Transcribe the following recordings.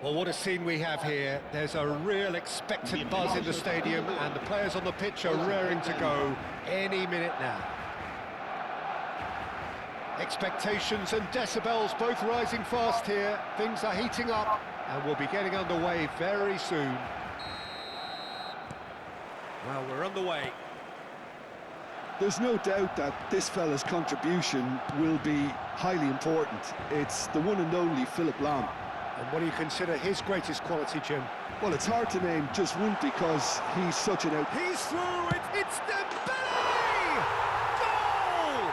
Well, what a scene we have here. There's a real expectant buzz in the stadium, and the players on the pitch are raring to go any minute now. Expectations and decibels both rising fast here. Things are heating up, and we'll be getting underway very soon. Well, we're underway. There's no doubt that this fella's contribution will be highly important. It's the one and only Philip Lahm. And what do you consider his greatest quality, Jim? Well, it's hard to name just one because he's such an He's through it! It's Dembele! Goal!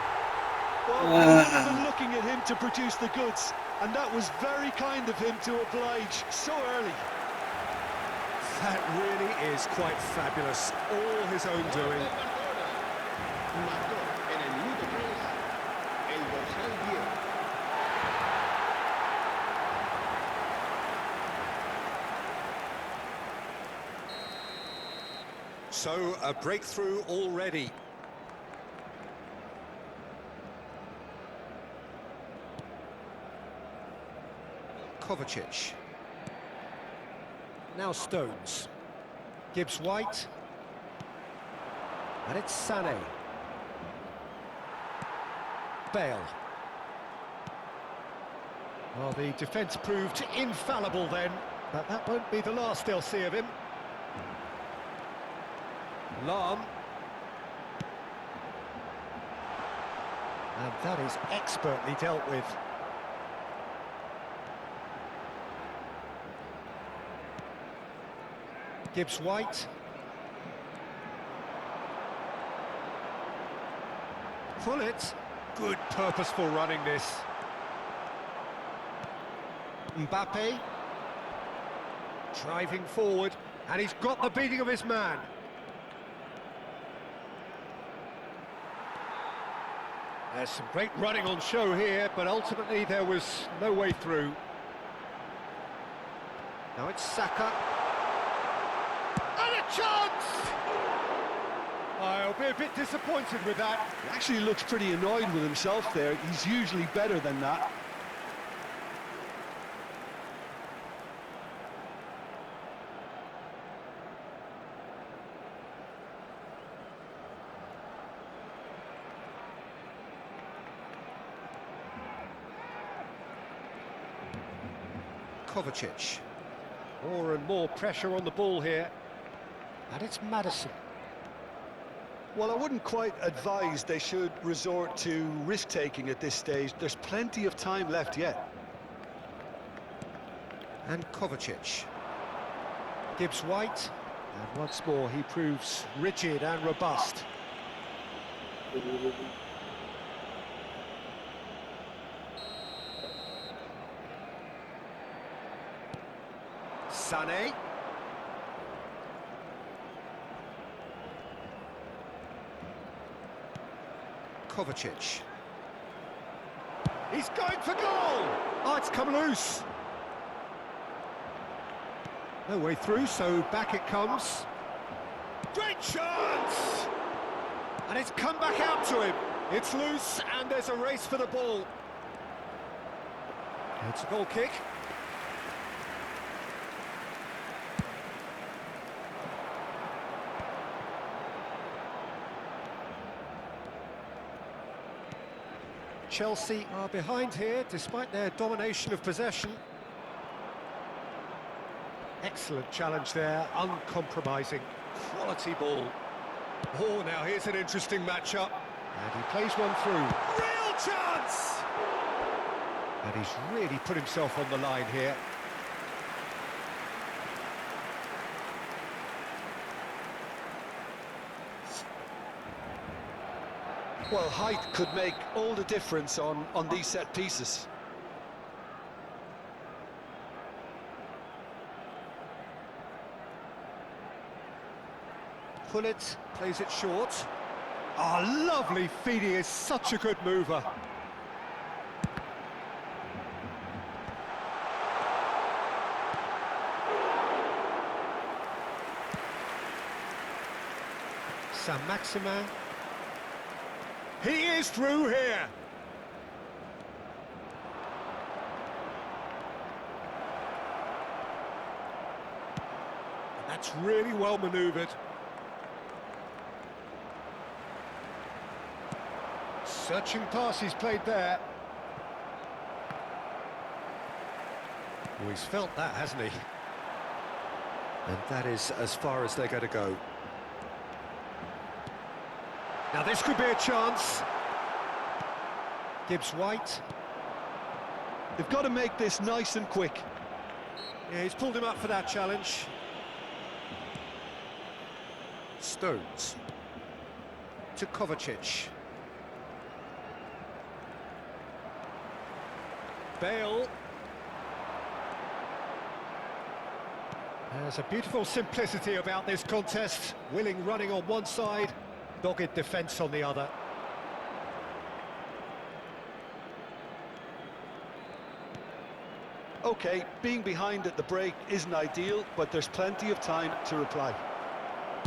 Well, we've been looking at him to produce the goods, and that was very kind of him to oblige so early. That really is quite fabulous. All his own doing. So, a breakthrough already. Kovacic. Now Stones. Gibbs White. And it's Sané. Bale. Well, the defence proved infallible then, but that won't be the last they'll see of him. Lahm. And that is expertly dealt with. Gibbs White. Pullet. Good purposeful running this. Mbappe. Driving forward, and he's got the beating of his man. There's some great running on show here, but ultimately there was no way through. Now it's Saka. And a chance! I'll be a bit disappointed with that. He actually looks pretty annoyed with himself there. He's usually better than that. Kovacic. More and more pressure on the ball here. And it's Maddison. Well, I wouldn't quite advise they should resort to risk-taking at this stage. There's plenty of time left yet. And Kovacic. Gibbs White. And once more he proves rigid and robust. Sané. Kovacic. He's going for goal! Oh, it's come loose. No way through, so back it comes. Great chance! And it's come back out to him. It's loose, and there's a race for the ball. It's a goal kick. Chelsea are behind here, despite their domination of possession. Excellent challenge there, uncompromising, quality ball. Oh, now here's an interesting matchup. And he plays one through. Real chance! And he's really put himself on the line here. Well, height could make all the difference on these set pieces. Pullet plays it short. Oh, lovely feed, he is such a good mover. Saint-Maximin. He is through here. That's really well manoeuvred. Searching pass he's played there. Oh, he's felt that, hasn't he? And that is as far as they're going to go. Now this could be a chance. Gibbs White. They've got to make this nice and quick. Yeah, he's pulled him up for that challenge. Stones. To Kovacic. Bale. There's a beautiful simplicity about this contest. Willing running on one side, dogged defence on the other. OK, being behind at the break isn't ideal, but there's plenty of time to reply.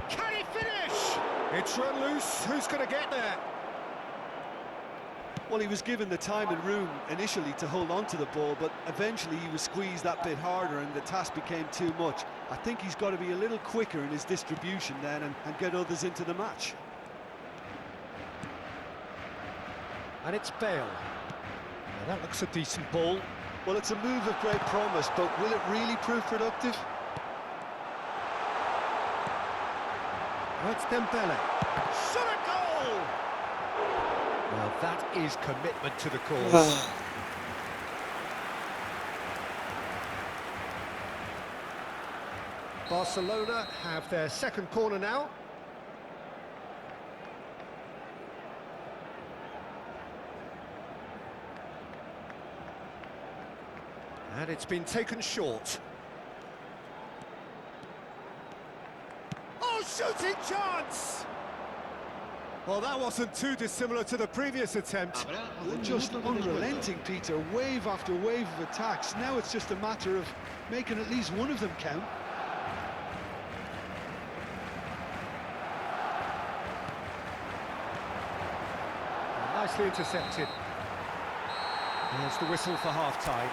Can he finish? It's run loose. Who's going to get there? Well, he was given the time and room initially to hold on to the ball, but eventually he was squeezed that bit harder and the task became too much. I think he's got to be a little quicker in his distribution then and get others into the match. And it's Bale. Now that looks a decent ball. Well, it's a move of great promise, but will it really prove productive? Oh, it's Dembele. Shot a goal! Well, that is commitment to the cause. Barcelona have their second corner now. And it's been taken short. Oh, shooting chance! Well, that wasn't too dissimilar to the previous attempt. They're just unrelenting, Peter. Wave after wave of attacks. Now it's just a matter of making at least one of them count. Nicely intercepted. There's the whistle for half-time.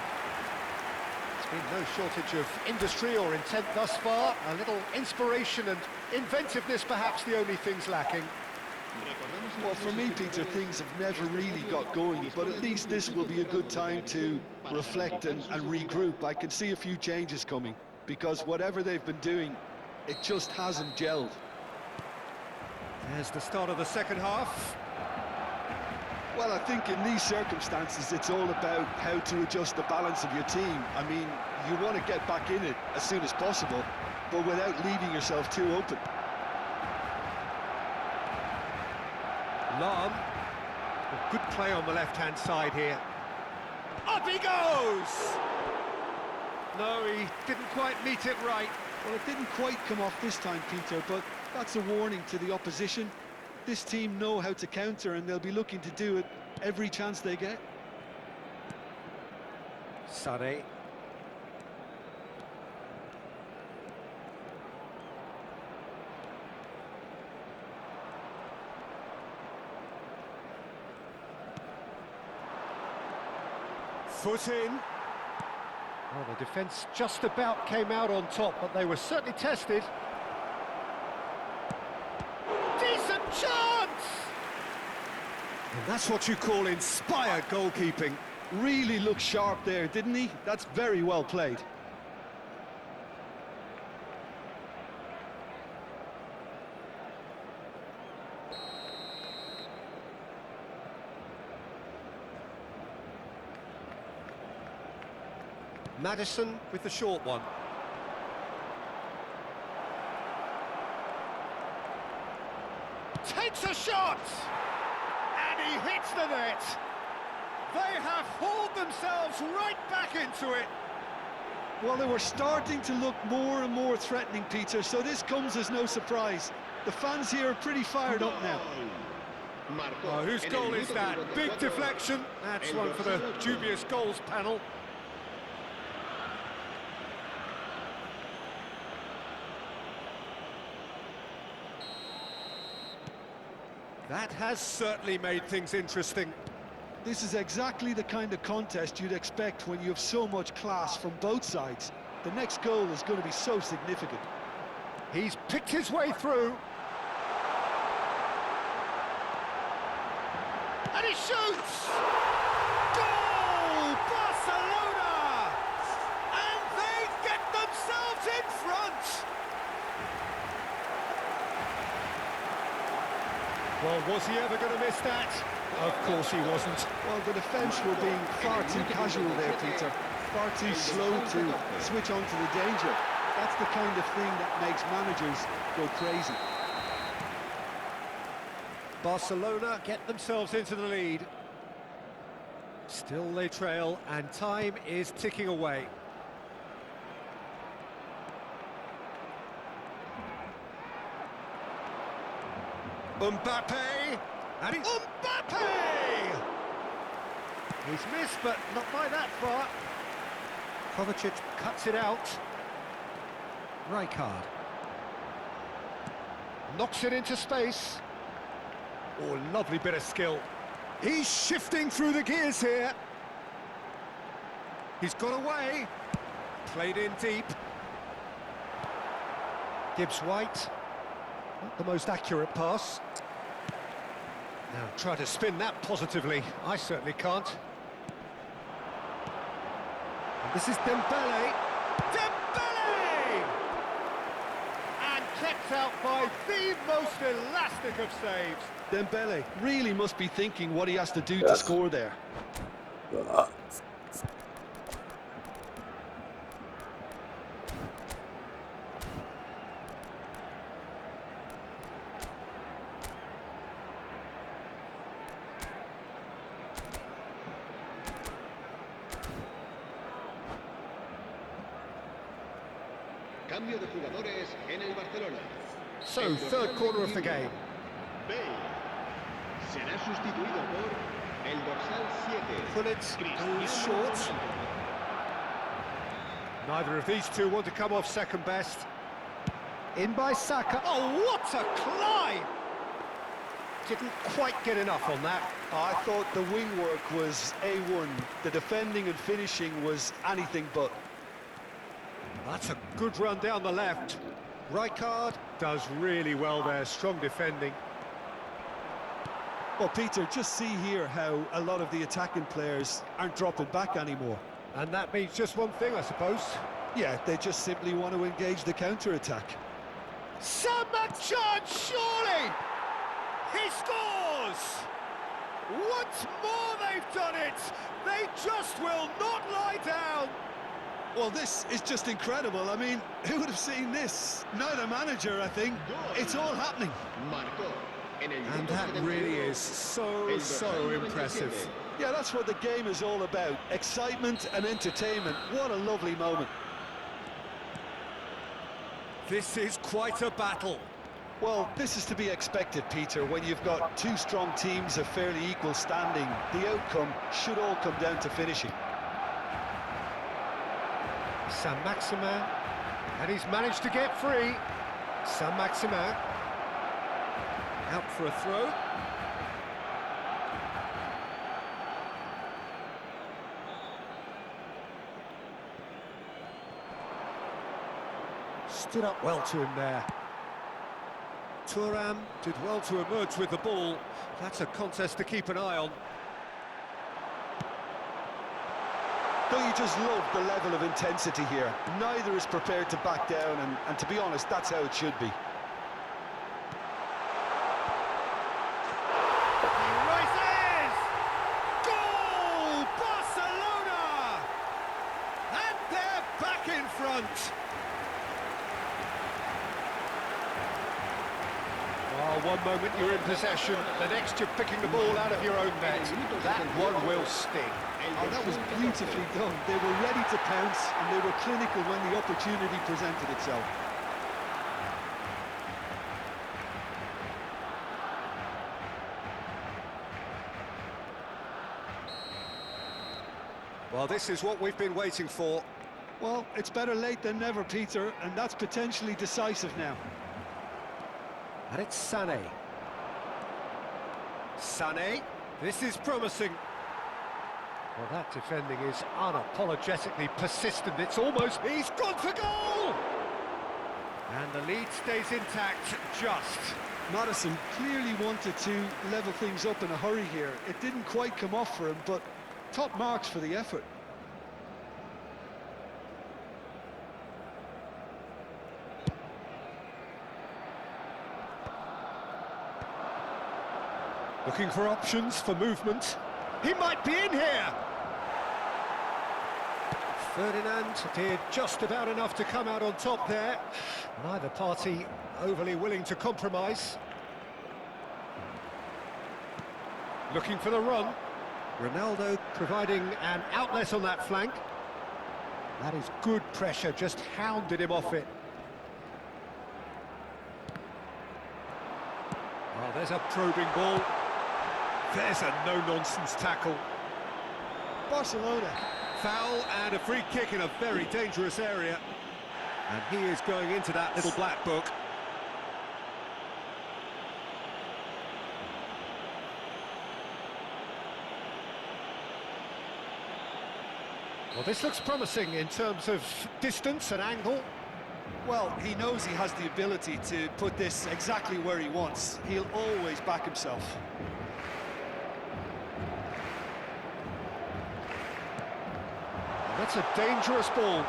There's been no shortage of industry or intent thus far. A little inspiration and inventiveness, perhaps the only things lacking. Well, for me, Peter, things have never really got going, but at least this will be a good time to reflect and regroup. I can see a few changes coming, because whatever they've been doing, it just hasn't gelled. There's the start of the second half. Well, I think in these circumstances, it's all about how to adjust the balance of your team. I mean, you want to get back in it as soon as possible, but without leaving yourself too open. Lahm, good play on the left-hand side here. Up he goes! No, he didn't quite meet it right. Well, it didn't quite come off this time, Peter, but that's a warning to the opposition. This team know how to counter, and they'll be looking to do it every chance they get. Sané. Foot in. Well, the defence just about came out on top, but they were certainly tested. Decent chance! And that's what you call inspired goalkeeping. Really looked sharp there, didn't he? That's very well played. Maddison with the short one. Takes a shot! And he hits the net! They have hauled themselves right back into it! Well, they were starting to look more and more threatening, Peter, so this comes as no surprise. The fans here are pretty fired up now. Oh, whose goal is that? Big deflection. That's one for the dubious goals panel. That has certainly made things interesting. This is exactly the kind of contest you'd expect when you have so much class from both sides. The next goal is going to be so significant. He's picked his way through. And he shoots! Goal! Barcelona! And they get themselves in front! Well, was he ever going to miss that? Of course he wasn't. Well, the defence were being far too casual there, Peter. Far too slow to switch on to the danger. That's the kind of thing that makes managers go crazy. Barcelona get themselves into the lead. Still they trail, and time is ticking away. Mbappe! And Mbappe! He's missed, but not by that far. Kovacic cuts it out. Rijkaard knocks it into space. Oh, lovely bit of skill. He's shifting through the gears here. He's got away. Played in deep. Gibbs-White. Not the most accurate pass. Now try to spin that positively. I certainly can't. And this is Dembele. Dembele! And kept out by the most elastic of saves. Dembele really must be thinking what he has to do to score there. Cambio de jugadores en el Barcelona. So, third quarter of the game. Bale será sustituido por el dorsal 7. Pullets goes short. Neither of these two want to come off second best. In by Saka. Oh, what a climb! Didn't quite get enough on that. I thought the wing work was A1. The defending and finishing was anything but. That's a good run down the left. Rijkaard does really well there, strong defending. Well, Peter, just see here how a lot of the attacking players aren't dropping back anymore. And that means just one thing, I suppose. Yeah, they just simply want to engage the counter-attack. Samak chance, surely! He scores! Once more they've done it! They just will not lie down! Well, this is just incredible. I mean, who would have seen this? Not a manager, I think. It's all happening. And that really is so impressive. Yeah, that's what the game is all about. Excitement and entertainment. What a lovely moment. This is quite a battle. Well, this is to be expected, Peter. When you've got two strong teams of fairly equal standing, the outcome should all come down to finishing. Saint-Maximin, and he's managed to get free. Saint-Maximin, out for a throw. Stood up well to him there. Thuram did well to emerge with the ball. That's a contest to keep an eye on. Don't you just love the level of intensity here? Neither is prepared to back down, and to be honest, that's how it should be. He rises! Goal! Barcelona! And they're back in front! Oh, one moment you're in possession, the next you're picking the ball out of your own net. That one will sting. Oh, that was beautifully done. They were ready to pounce, and they were clinical when the opportunity presented itself. Well, this is what we've been waiting for. Well, it's better late than never, Peter, and that's potentially decisive now. And it's Sané. Sané, this is promising. Well, that defending is unapologetically persistent. It's almost... He's gone for goal! And the lead stays intact, just. Maddison clearly wanted to level things up in a hurry here. It didn't quite come off for him, but top marks for the effort. Looking for options for movement. He might be in here! Ferdinand did just about enough to come out on top there. Neither party overly willing to compromise. Looking for the run. Ronaldo providing an outlet on that flank. That is good pressure, just hounded him off it. Oh, there's a probing ball. There's a no-nonsense tackle. Barcelona. Foul and a free kick in a very dangerous area. And he is going into that little black book. Well, this looks promising in terms of distance and angle. Well, he knows he has the ability to put this exactly where he wants. He'll always back himself. That's a dangerous ball.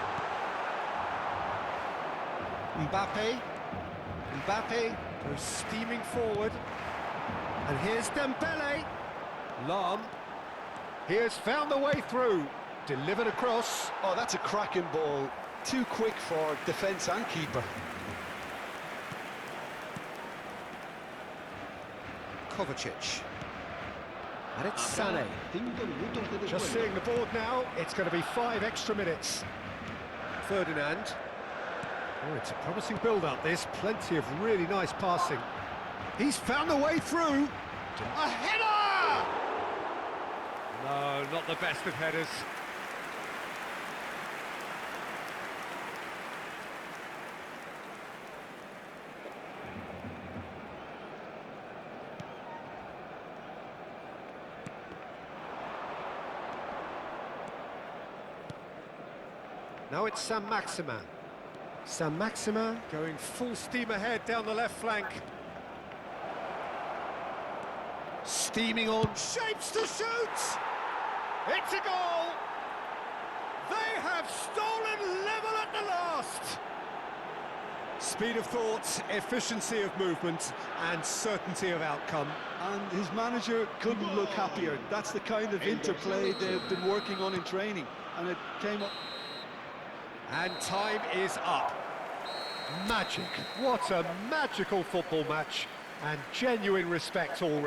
Mbappe goes steaming forward. And here's Dembele. Lam. He has found the way through. Delivered across. Oh, that's a cracking ball. Too quick for defence and keeper. Kovacic. And it's Sané. 5 minutos de Just descuento. seeing the board now, it's going to be 5 extra minutes. Ferdinand. Oh, it's a promising build-up, this. Plenty of really nice passing. He's found the way through. A header! No, not the best of headers. Now it's Saint-Maximin. Saint-Maximin going full steam ahead down the left flank. Steaming on, shapes to shoot! It's a goal! They have stolen level at the last! Speed of thought, efficiency of movement, and certainty of outcome. And his manager couldn't look happier. That's the kind of interplay they've been working on in training. And it came up. And time is up. Magic. What a magical football match. And genuine respect all round.